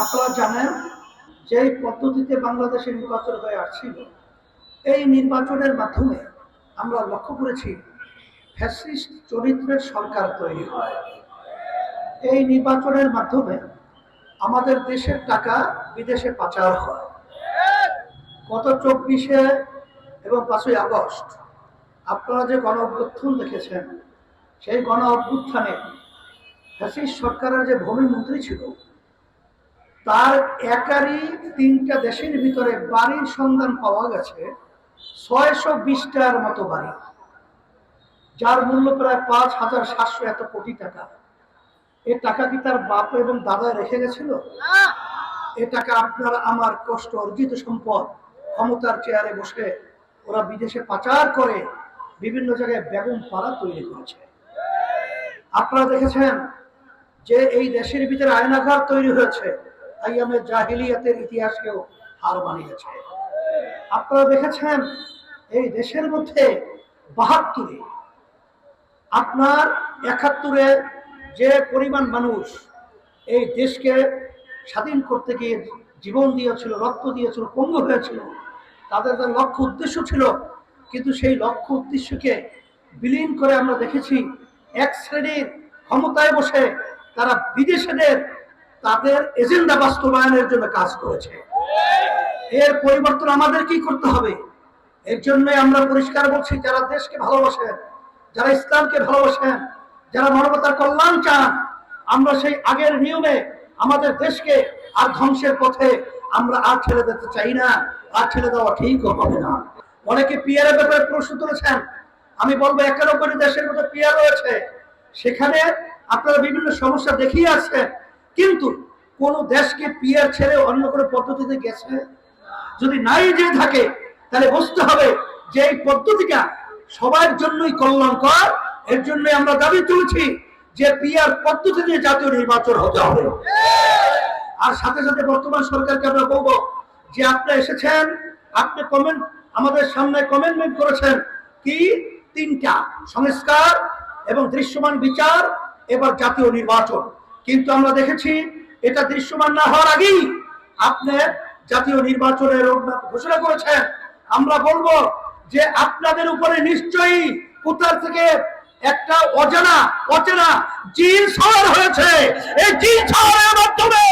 আপনারা জানেন যে এই পদ্ধতিতে বাংলাদেশে নির্বাচন হয়ে আসছিল, এই নির্বাচনের মাধ্যমে আমরা লক্ষ্য করেছি ফ্যাসিস্ট চরিত্রের সরকার তৈরি হয়। এই নির্বাচনের মাধ্যমে আমাদের দেশের টাকা বিদেশে পাচার হয়। গত 24 এবং 5ই আগস্ট আপনারা যে গণ অভ্যুত্থান দেখেছেন, সেই গণ অভ্যুত্থানে ফ্যাসিস্ট সরকারের যে ভূমিমন্ত্রী ছিল, তার একারই 3টা দেশের ভিতরে বাড়ির সন্ধান পাওয়া গেছে 620টার মতো বাড়ি, যার মূল্য প্রায় 5,700 এত কোটি টাকা। এ টাকা কি তার বাপ এবং দাদা রেখে গেছিল? এ টাকা আপনার আমার কষ্ট অর্জিত সম্পদ, ক্ষমতার চেয়ারে বসে ওরা বিদেশে পাচার করে বিভিন্ন জায়গায় বেগম পাড়া তৈরি করেছে। আপনারা দেখেছেন যে এই দেশের ভিতরে আয়নাঘর তৈরি হয়েছে, আইয়ামে জাহিলিয়াতের ইতিহাসকেও হার মানিয়েছে। আপনারা দেখেছেন এই দেশের মধ্যে 72-এ, আপনার 71-এ যে পরিমাণ মানুষ এই দেশকে স্বাধীন করতে গিয়ে জীবন দিয়েছিল, রক্ত দিয়েছিল, পঙ্গু হয়েছিল, তাদের লক্ষ্য উদ্দেশ্য ছিল, কিন্তু সেই লক্ষ্য উদ্দেশ্যকে বিলীন করে আমরা দেখেছি এক শ্রেণীর ক্ষমতায় বসে তারা বিদেশিদের তাদের এজেন্ডা বাস্তবায়নের জন্য কাজ করেছে। এর পরিবর্তন আমাদের কি করতে হবে? এর জন্য আমরা পরিষ্কার বলছি, যারা দেশকে ভালোবাসেন, যারা ইসলামকে ভালোবাসেন, যারা মানবতার কল্যাণ চান, আমরা সেই আগের নিয়মে আমাদের দেশকে আর ধ্বংসের পথে আমরা আর ঠেলে দিতে চাই না। আর ঠেলে দেওয়া ঠিক হবে না। অনেকে পিয়ারের ব্যাপারে প্রশ্ন তুলেছেন। আমি বলবো 91 দেশের মধ্যে পিয়ার রয়েছে, সেখানে আপনারা বিভিন্ন সমস্যা দেখিয়ে আসছেন, কিন্তু কোন দেশকে পিয়ার ছেড়ে অন্য কোনো পদ্ধতিতে গেছে? যদি নাই যে থাকে, তাহলে বুঝতে হবে যে এই পদ্ধতিটা সবার জন্যই কল্যাণকর। এর জন্য আমরা দাবি তুলছি যে পিয়ার পদ্ধতিতে জাতীয় নির্বাচন হতে হবে। আর সাথে সাথে বর্তমান সরকারকে আমরা বলবো যে আপনারা এসেছেন, আপনি কমেন্ট আমাদের সামনে কমেন্টমেন্ট করেছেন কি 3টা সংস্কার এবং দৃশ্যমান বিচার, এবার জাতীয় নির্বাচন। কিন্তু আমরা দেখেছি এটা দৃশ্যমান না হওয়ার আগেই আপনি জাতীয় নির্বাচনের রোডম্যাপ ঘোষণা করেছেন। আমরা বলবো যে আপনাদের উপরে নিশ্চয়ই কোথার থেকে একটা অচেনা জিন সওয়ার হয়েছে। এই জিন সওয়ারের মাধ্যমে